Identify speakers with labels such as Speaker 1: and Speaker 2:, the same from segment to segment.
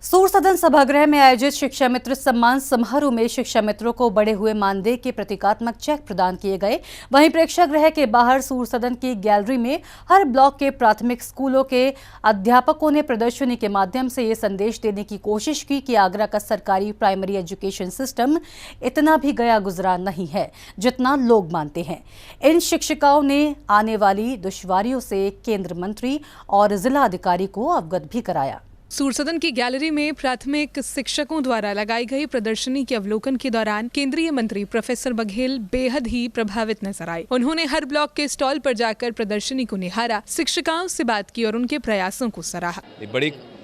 Speaker 1: सूर सदन सभागृह में आयोजित शिक्षा मित्र सम्मान समारोह में शिक्षा मित्रों को बढ़े हुए मानदेय के प्रतीकात्मक चेक प्रदान किए गए। वहीं प्रेक्षागृह के बाहर सूर सदन की गैलरी में हर ब्लॉक के प्राथमिक स्कूलों के अध्यापकों ने प्रदर्शनी के माध्यम से ये संदेश देने की कोशिश की कि आगरा का सरकारी प्राइमरी एजुकेशन सिस्टम इतना भी गया गुजरा नहीं है जितना लोग मानते हैं। इन शिक्षिकाओं ने आने वाली दुश्वारियों से केंद्र मंत्री और जिला अधिकारी को अवगत भी कराया।
Speaker 2: सूर सदन की गैलरी में प्राथमिक शिक्षकों द्वारा लगाई गई प्रदर्शनी के अवलोकन के दौरान केंद्रीय मंत्री प्रोफेसर बघेल बेहद ही प्रभावित नजर आए। उन्होंने हर ब्लॉक के स्टॉल पर जाकर प्रदर्शनी को निहारा, शिक्षिकाओं से बात की और उनके प्रयासों को सराहा।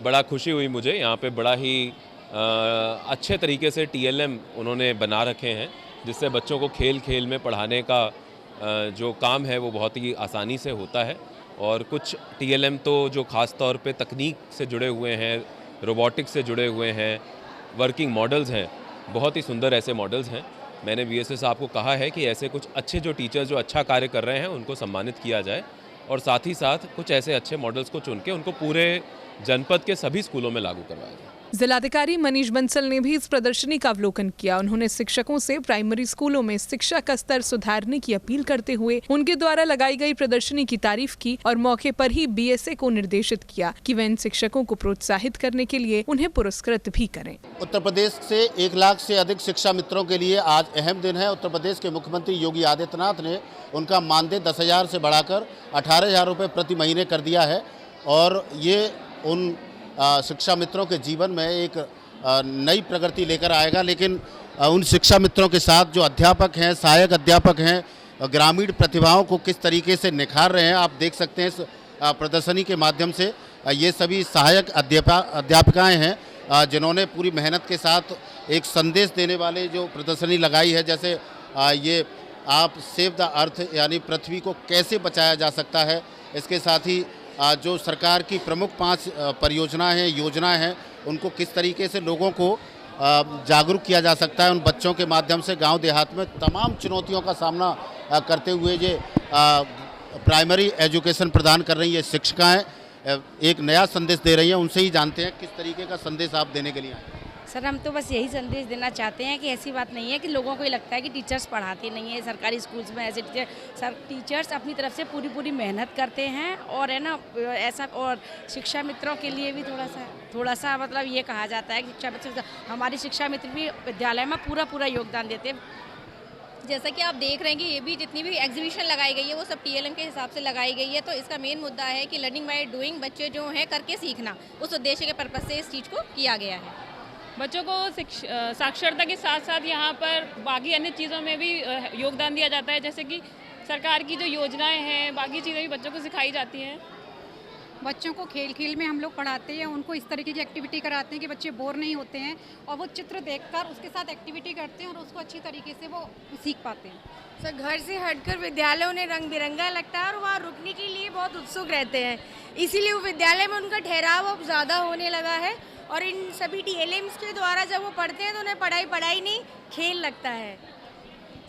Speaker 3: बड़ा खुशी हुई मुझे। यहाँ पे बड़ा ही अच्छे तरीके से TLM उन्होंने बना रखे हैं, जिससे बच्चों को खेल खेल में पढ़ाने का जो काम है वो बहुत ही आसानी से होता है। और कुछ TLM तो जो ख़ास तौर पे तकनीक से जुड़े हुए हैं, रोबोटिक्स से जुड़े हुए हैं, वर्किंग मॉडल्स हैं, बहुत ही सुंदर ऐसे मॉडल्स हैं। मैंने VSS साहब को कहा है कि ऐसे कुछ अच्छे जो टीचर्स जो अच्छा कार्य कर रहे हैं उनको सम्मानित किया जाए और साथ ही साथ कुछ ऐसे अच्छे मॉडल्स को चुन के उनको पूरे जनपद के सभी स्कूलों में लागू करवाया जाए।
Speaker 2: जिलाधिकारी मनीष बंसल ने भी इस प्रदर्शनी का अवलोकन किया। उन्होंने शिक्षकों से प्राइमरी स्कूलों में शिक्षा का स्तर सुधारने की अपील करते हुए उनके द्वारा लगाई गई प्रदर्शनी की तारीफ की और मौके पर ही BSA को निर्देशित किया कि वे इन शिक्षकों को प्रोत्साहित करने के लिए उन्हें पुरस्कृत भी करें।
Speaker 4: उत्तर प्रदेश से 1 लाख से अधिक शिक्षा मित्रों के लिए आज अहम दिन है। उत्तर प्रदेश के मुख्यमंत्री योगी आदित्यनाथ ने उनका मानदेय 10,000 से बढ़ाकर 18,000 रुपये प्रति महीने कर दिया है और ये उन शिक्षा मित्रों के जीवन में एक नई प्रगति लेकर आएगा। लेकिन उन शिक्षा मित्रों के साथ जो अध्यापक हैं, सहायक अध्यापक हैं, ग्रामीण प्रतिभाओं को किस तरीके से निखार रहे हैं आप देख सकते हैं इस प्रदर्शनी के माध्यम से। ये सभी सहायक अध्यापिकाएं हैं जिन्होंने पूरी मेहनत के साथ एक संदेश देने वाले जो प्रदर्शनी लगाई है। जैसे ये आप सेव द अर्थ यानी पृथ्वी को कैसे बचाया जा सकता है, इसके साथ ही जो सरकार की प्रमुख 5 परियोजनाएं हैं, योजनाएं हैं, उनको किस तरीके से लोगों को जागरूक किया जा सकता है। उन बच्चों के माध्यम से गांव देहात में तमाम चुनौतियों का सामना करते हुए ये प्राइमरी एजुकेशन प्रदान कर रही है शिक्षिकाएं एक नया संदेश दे रही हैं। उनसे ही जानते हैं किस तरीके का संदेश आप देने के लिए आए।
Speaker 5: सर, हम तो बस यही संदेश देना चाहते हैं कि ऐसी बात नहीं है कि लोगों को ये लगता है कि टीचर्स पढ़ाते नहीं है। सरकारी स्कूल्स में ऐसे टीचर्स अपनी तरफ से पूरी मेहनत करते हैं और है ना ऐसा। और शिक्षा मित्रों के लिए भी थोड़ा सा मतलब ये कहा जाता है कि शिक्षा मित्र, हमारे शिक्षा मित्र भी विद्यालय में पूरा योगदान देते हैं।
Speaker 6: जैसा कि आप देख रहे हैं कि ये भी जितनी भी एग्जीबिशन लगाई गई है वो सब TLM के हिसाब से लगाई गई है। तो इसका मेन मुद्दा है कि लर्निंग बाय डूइंग, बच्चे जो हैं करके सीखना, उस उद्देश्य के पर्पज़ से इस चीज़ को किया गया है।
Speaker 7: बच्चों को साक्षरता के साथ साथ यहाँ पर बाकी अन्य चीज़ों में भी योगदान दिया जाता है, जैसे कि सरकार की जो योजनाएं हैं, बाकी चीज़ें भी बच्चों को सिखाई जाती हैं।
Speaker 8: बच्चों को खेल खेल में हम लोग पढ़ाते हैं, उनको इस तरीके की एक्टिविटी कराते हैं कि बच्चे बोर नहीं होते हैं और वो चित्र देखकर उसके साथ एक्टिविटी करते हैं और उसको अच्छी तरीके से वो सीख पाते हैं।
Speaker 5: सर, घर से हटकर विद्यालय उन्हें रंग बिरंगा लगता है और वहाँ रुकने के लिए बहुत उत्सुक रहते हैं। इसीलिए वो विद्यालय में उनका ठहराव अब ज़्यादा होने लगा है और इन सभी TLMs के द्वारा जब वो पढ़ते हैं तो उन्हें पढ़ाई नहीं खेल लगता है।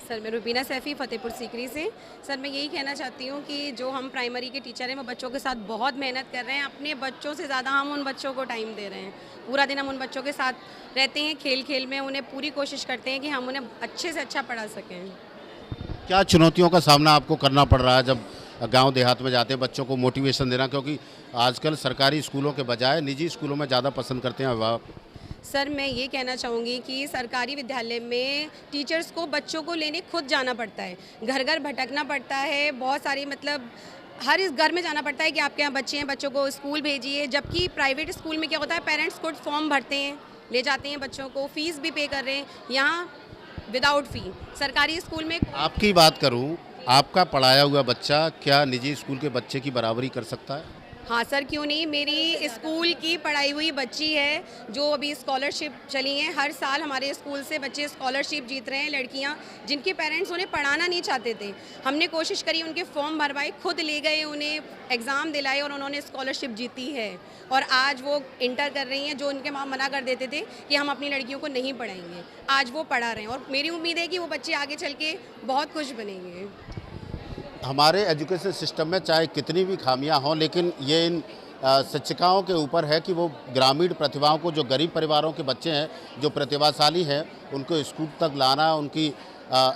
Speaker 9: सर, मैं रुबीना सैफ़ी फतेहपुर सीकरी से। सर, मैं यही कहना चाहती हूँ कि जो हम प्राइमरी के टीचर हैं वो बच्चों के साथ बहुत मेहनत कर रहे हैं। अपने बच्चों से ज़्यादा हम उन बच्चों को टाइम दे रहे हैं। पूरा दिन हम उन बच्चों के साथ रहते हैं, खेल खेल में उन्हें पूरी कोशिश करते हैं कि हम उन्हें अच्छे से अच्छा पढ़ा सकें।
Speaker 4: क्या चुनौतियों का सामना आपको करना पड़ रहा है जब गांव देहात में जाते हैं बच्चों को मोटिवेशन देना, क्योंकि आजकल सरकारी स्कूलों के बजाय निजी स्कूलों में ज़्यादा पसंद करते हैं अभिभावक?
Speaker 9: सर, मैं ये कहना चाहूँगी कि सरकारी विद्यालय में टीचर्स को बच्चों को लेने खुद जाना पड़ता है, घर घर भटकना पड़ता है, बहुत सारी मतलब हर इस घर में जाना पड़ता है कि आपके यहाँ बच्चे हैं, बच्चों को स्कूल भेजिए। जबकि प्राइवेट स्कूल में क्या होता है, पेरेंट्स खुद फॉर्म भरते हैं, ले जाते हैं बच्चों को, फीस भी पे कर रहे हैं, यहाँ विदाउट फ़ी। सरकारी स्कूल में
Speaker 4: आपकी बात करूँ, आपका पढ़ाया हुआ बच्चा क्या निजी स्कूल के बच्चे की बराबरी कर सकता है?
Speaker 9: हाँ सर, क्यों नहीं। मेरी स्कूल की पढ़ाई हुई बच्ची है जो अभी स्कॉलरशिप चली है। हर साल हमारे स्कूल से बच्चे स्कॉलरशिप जीत रहे हैं, लड़कियां जिनके पेरेंट्स उन्हें पढ़ाना नहीं चाहते थे। हमने कोशिश करी, उनके फॉर्म भरवाए, खुद ले गए, उन्हें एग्ज़ाम दिलाए और उन्होंने स्कॉलरशिप जीती है। और आज वो इंटर कर रही हैं, जो उनके माँ मना कर देते थे कि हम अपनी लड़कियों को नहीं पढ़ाएंगे, आज वो पढ़ा रहे हैं और मेरी उम्मीद है कि वो बच्चे आगे चल के बहुत कुछ बनेंगे।
Speaker 4: हमारे एजुकेशन सिस्टम में चाहे कितनी भी खामियां हों, लेकिन ये इन शिक्षिकाओं के ऊपर है कि वो ग्रामीण प्रतिभाओं को, जो गरीब परिवारों के बच्चे हैं, जो प्रतिभाशाली हैं, उनको स्कूल तक लाना, उनकी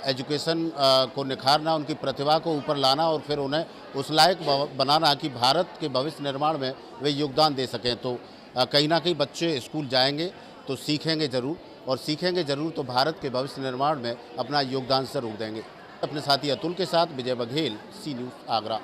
Speaker 4: एजुकेशन को निखारना, उनकी प्रतिभा को ऊपर लाना और फिर उन्हें उस लायक बनाना कि भारत के भविष्य निर्माण में वे योगदान दे सकें। तो कहीं ना कहीं बच्चे स्कूल जाएंगे तो सीखेंगे ज़रूर, और सीखेंगे ज़रूर तो भारत के भविष्य निर्माण में अपना योगदान ज़रूर देंगे। अपने साथी अतुल के साथ विजय बघेल, सी न्यूज़, आगरा।